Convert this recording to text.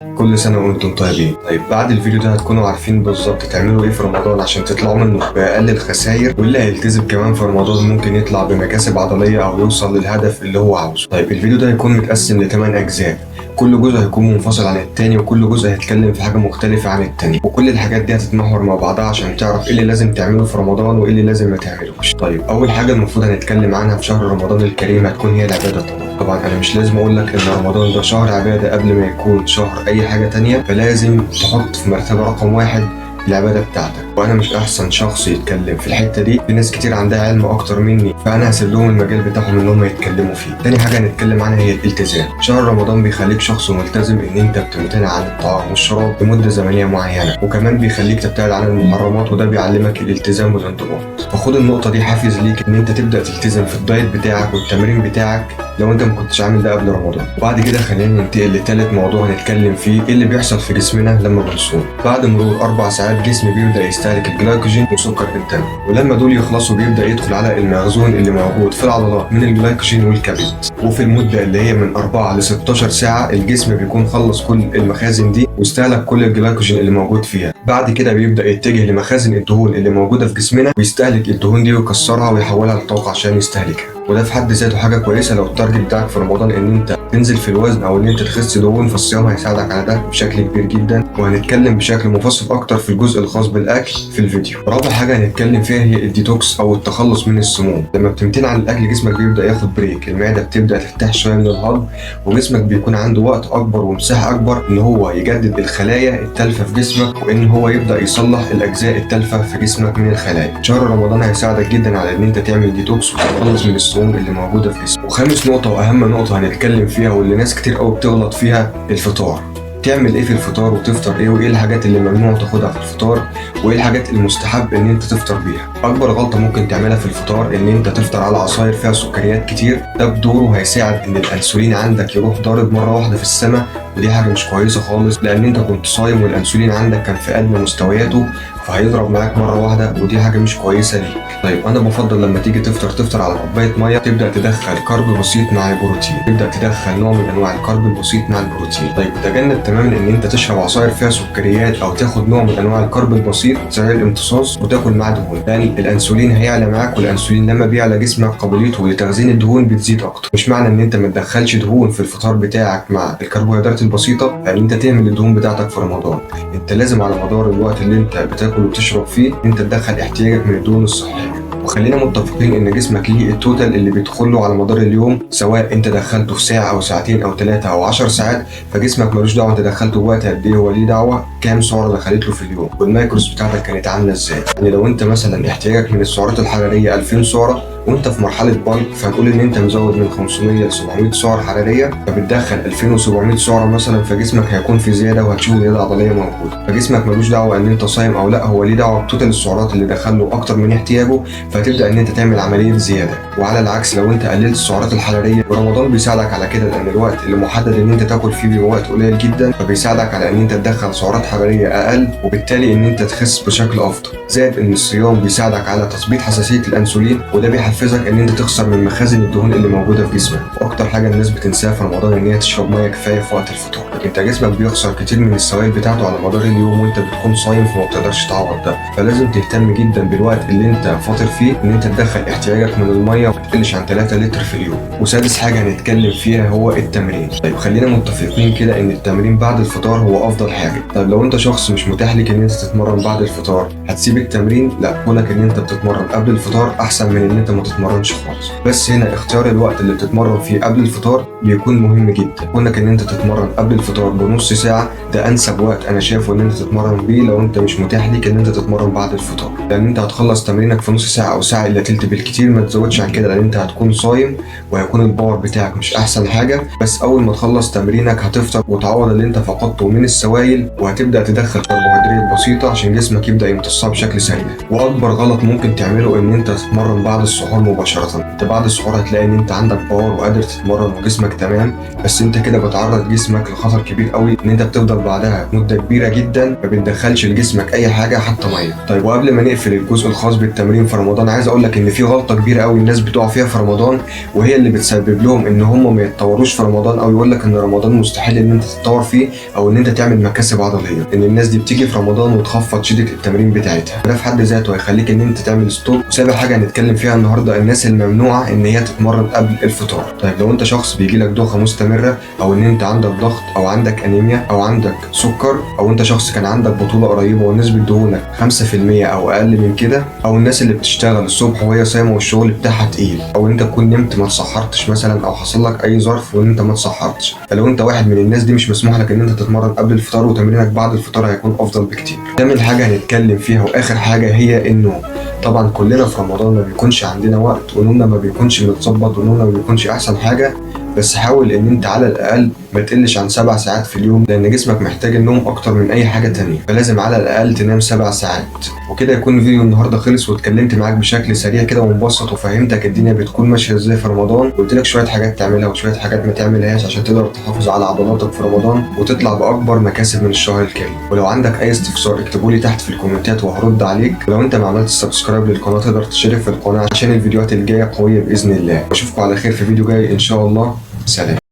كل سنة وانتم طيبين. طيب بعد الفيديو ده هتكونوا عارفين بالظبط تعملوا ايه في رمضان عشان تطلعوا منه بأقل الخسائر، واللي هيلتزم كمان في رمضان ممكن يطلع بمكاسب عضلية او يوصل للهدف اللي هو عاوزه. طيب الفيديو ده هيكون متقسم ل8 اجزاء، كل جزء هيكون منفصل عن التاني، وكل جزء هيتكلم في حاجة مختلفة عن التاني، وكل الحاجات دي هتتمحور مع بعضها عشان تعرف ايه اللي لازم تعمله في رمضان وايه اللي لازم ما تعملوش. طيب اول حاجة المفروض هنتكلم عنها في شهر رمضان الكريم هتكون هي العبادة. طبعا انا مش لازم اقول لك ان رمضان ده شهر عبادة قبل ما يكون شهر اي حاجة تانية، فلازم تحط في مرتبة رقم 1 العبادة بتاعتك. وانا مش احسن شخص يتكلم في الحتة دي، في ناس كتير عندها علم اكتر مني، فانا هسيب لهم المجال بتاعهم ان هم يتكلموا فيه. تاني حاجة هنتكلم عنها هي الالتزام. شهر رمضان بيخليك شخص ملتزم ان انت بتمتنع عن الطعام والشراب لمدة زمنية معينة، وكمان بيخليك تبتعد عن المحرمات، وده بيعلمك الالتزام والانضباط. فخد النقطة دي حافز ليك ان انت تبدأ تلتزم في الدايت بتاعك والتمرين بتاعك لو انت ما كنتش عامل ده قبل رمضان. وبعد كده خلينا ننتقل لثالث موضوع هنتكلم فيه، ايه اللي بيحصل في جسمنا لما بنصوم. بعد مرور 4 ساعات جسمي بيبدأ يستهلك الجلايكوجين وسكر الدم، ولما دول يخلصوا بيبدأ يدخل على المخزون اللي موجود في العضلات من الجلايكوجين والكبد. وفي المدة اللي هي من 4 ل 16 ساعة الجسم بيكون خلص كل المخازن دي واستهلك كل الجلايكوجين اللي موجود فيها. بعد كده بيبدأ يتجه لمخازن الدهون اللي موجودة في جسمنا ويستهلك الدهون دي ويكسرها ويحولها لطاقة عشان يستهلكها، وده في حد ذاته حاجة كويسة. لو التارجت بتاعك في رمضان ان انت تنزل في الوزن او ان انت تخس دهون، فالصيام هيساعدك على ده بشكل كبير جدا، وهنتكلم بشكل مفصل اكتر في الجزء الخاص بالاكل في الفيديو. رابع حاجة هنتكلم فيها هي الديتوكس او التخلص من السموم. لما بتمتنع عن الاكل جسمك بيبدأ ياخد بريك، المعدة بتبدأ ترتاح شوية من الهضم، وجسمك بيكون عنده وقت اكبر ومساحة اكبر ان هو يجدد الخلايا التالفة في جسمك، وان هو يبدأ يصلح الاجزاء التالفة في جسمك من الخلايا. شهر رمضان هيساعدك جدا على ان انت تعمل ديتوكس وتتخلص من السموم اللي موجودة في جسمك. وخامس نقطة واهم نقطة هنتكلم فيها واللي ناس كتير قوي بتغلط فيها، الفطار. تعمل ايه في الفطار وتفطر ايه، وايه الحاجات اللي ممنوع تاخدها في الفطار، وايه الحاجات المستحب ان انت تفطر بيها. اكبر غلطة ممكن تعملها في الفطار ان انت تفطر على عصاير فيها سكريات كتير، ده بدوره هيساعد ان الانسولين عندك يروح ضارب مرة واحدة في السماء، ودي حاجة مش كويسة خالص، لان انت كنت صايم والانسولين عندك كان في ادنى مستوياته، فهيضرب معاك مرة واحدة، ودي حاجة مش كويسة ليك. طيب انا بفضل لما تيجي تفطر على كوباية مية، تبدأ تدخل كارب بسيط مع البروتين، تبدأ تدخل نوع من انواع الكارب البسيط مع البروتين. طيب تجنب تماما ان انت تشرب عصاير فيها سكريات او تاخد نوع من انواع الكارب البسيط زي الامتصاص وتاكل معاه دهون، لان الانسولين هيعلى معاك، والانسولين لما بيعلى جسمك قابليته لتخزين الدهون بتزيد اكتر. مش معنى ان انت ما تدخلش دهون في الفطار بتاعك مع الكربوهيدرات البسيطة ان انت تعمل الدهون بتاعتك في رمضان. انت لازم على مدار الوقت اللي انت بتاكل وبتشرب فيه انت تدخل احتياجك من الدهون الصحية. وخلينا متفقين ان جسمك ليه التوتال اللي بيدخله على مدار اليوم، سواء انت دخلته في ساعة او ساعتين او 3 او 10 ساعات، فجسمك ملوش دعوة انت دخلته بوقت قد ايه، هو ليه دعوة كام سعرة دخلت له في اليوم والمايكروز بتاعتك كانت عاملة ازاي. يعني لو انت مثلا احتياجك من السعرات الحرارية 2000 سعرة وانت في مرحلة بالك، فهنقول ان انت مزود من 500 ل 700 سعرة حرارية، فبتدخل 2700 سعرة مثلا، فجسمك هيكون في زيادة وهتشوف زيادة عضلية موجودة. فجسمك ملوش دعوة ان انت صايم او لا، هو ليه دعوة بتوتال السعرات اللي دخله اكتر من احتياجه، فتبدأ ان انت تعمل عملية زيادة. وعلى العكس لو انت قللت السعرات الحرارية، ورمضان بيساعدك على كده لان الوقت اللي محدد ان انت تاكل فيه بيبقى وقت قليل جدا، فبيساعدك على ان انت تدخل سعرات حرارية اقل، وبالتالي ان انت تخس بشكل افضل. زائد ان الصيام بيساعدك على تثبيط حساسية الانسولين، وده بيحفزك ان انت تخسر من مخازن الدهون اللي موجودة في جسمك. واكتر حاجة الناس بتنساها في رمضان ان هي تشرب مية كفاية في وقت الفطار. انت جسمك بيخسر كتير من السوائل بتاعته على مدار اليوم وانت بتكون صايم، فما بتقدرش تعوض ده، فلازم تهتم جدا بالوقت اللي انت فاطر فيه ان انت تدخل احتياجك من المية وما تقلش عن 3 لتر في اليوم. وسادس حاجة هنتكلم فيها هو التمرين. طيب خلينا متفقين كده ان التمرين بعد الفطار هو افضل حاجة. طيب لو انت شخص مش متاح لك ان انت تتمرن بعد الفطار، هتسيب التمرين؟ لا، كونك ان انت بتتمرن قبل الفطار احسن من ان انت ما تتمرنش خالص. بس هنا اختيار الوقت اللي بتتمرن فيه قبل الفطار بيكون مهم جدا. كونك ان انت تتمرن قبل الفطار بنص ساعة، ده انسب وقت انا شايفه ان انت تتمرن بيه لو انت مش متاح لك ان انت تتمرن بعد الفطار، لان انت هتخلص تمرينك في نص ساعة او ساعة الا تلت بالكتير، ما تزودش عن كده، لان انت هتكون صايم وهيكون الباور بتاعك مش احسن حاجة. بس اول ما تخلص تمرينك هتفطر وتعوض اللي انت فقدته من السوائل، وهتبدأ تدخل كربوهيدرات بسيطة عشان جسمك يبدأ يمتصها بشكل سريع. واكبر غلط ممكن تعمله ان انت تتمرن بعد السحور. السحور مباشره. انت بعد السحور هتلاقي ان انت عندك باور وقادر تتمرن وجسمك تمام، بس انت كده بتعرض جسمك لخطر كبير قوي ان انت بتفضل بعدها مده كبيره جدا ما بتدخلش لجسمك اي حاجه حتى ميه. طيب وقبل ما نقفل الجزء الخاص بالتمرين في رمضان، عايز اقول لك ان في غلطه كبيره قوي الناس بتقع فيها في رمضان، وهي اللي بتسبب لهم ان هم ما يتطوروش في رمضان، او يقول لك ان رمضان مستحيل ان انت تتطور فيه او ان انت تعمل مكاسب عضليه. ان الناس دي بتيجي في رمضان وتخفض شده التمرين بتاعتها، ده في حد ذاته هيخليك ان انت تعمل ستوب. وسابع حاجه هنتكلم فيها النهارده، الناس الممنوعه ان هي تتمرن قبل الفطار. طيب لو انت شخص بيجي لك دوخه مستمره، او ان انت عندك ضغط، او عندك انيميا، او عندك سكر، او انت شخص كان عندك بطوله قريبه ونسبه دهونك 5% او اقل من كده، او الناس اللي بتشتغل الصبح وهي صايمه والشغل بتاعها تقيل، او انت تكون نمت ما تصحرتش مثلا، او حصل لك اي ظرف وان انت ما تصحرتش، فلو انت واحد من الناس دي مش مسموح لك ان انت تتمرن قبل الفطار، وتمرينك بعد الفطار هيكون افضل بكتير. تامن حاجه هنتكلم فيها واخر حاجه هي النوم. طبعا كلنا في رمضان ما بيكونش عندنا وقت، ونومنا ما بيكونش متظبط، ونومنا ما بيكونش احسن حاجه، بس حاول ان انت على الاقل ما تقلش عن 7 ساعات في اليوم، لان جسمك محتاج النوم اكتر من اي حاجه تانية، فلازم على الاقل تنام 7 ساعات. وكده يكون فيديو النهارده خلص، واتكلمت معاك بشكل سريع كده ومبسط، وفهمتك الدنيا بتكون ماشيه ازاي في رمضان، وقلت لك شويه حاجات تعملها وشويه حاجات ما تعملهاش عشان تقدر تحافظ على عضلاتك في رمضان وتطلع باكبر مكاسب من الشهر الكامل. ولو عندك اي استفسار اكتبوا لي تحت في الكومنتات وهرد عليك، ولو انت ما عملتش سبسكرايب للقناه تقدر تشترك في القناه عشان الفيديوهات الجايه قويه باذن الله. اشوفكم على خير في فيديو جاي ان شاء الله. سلام.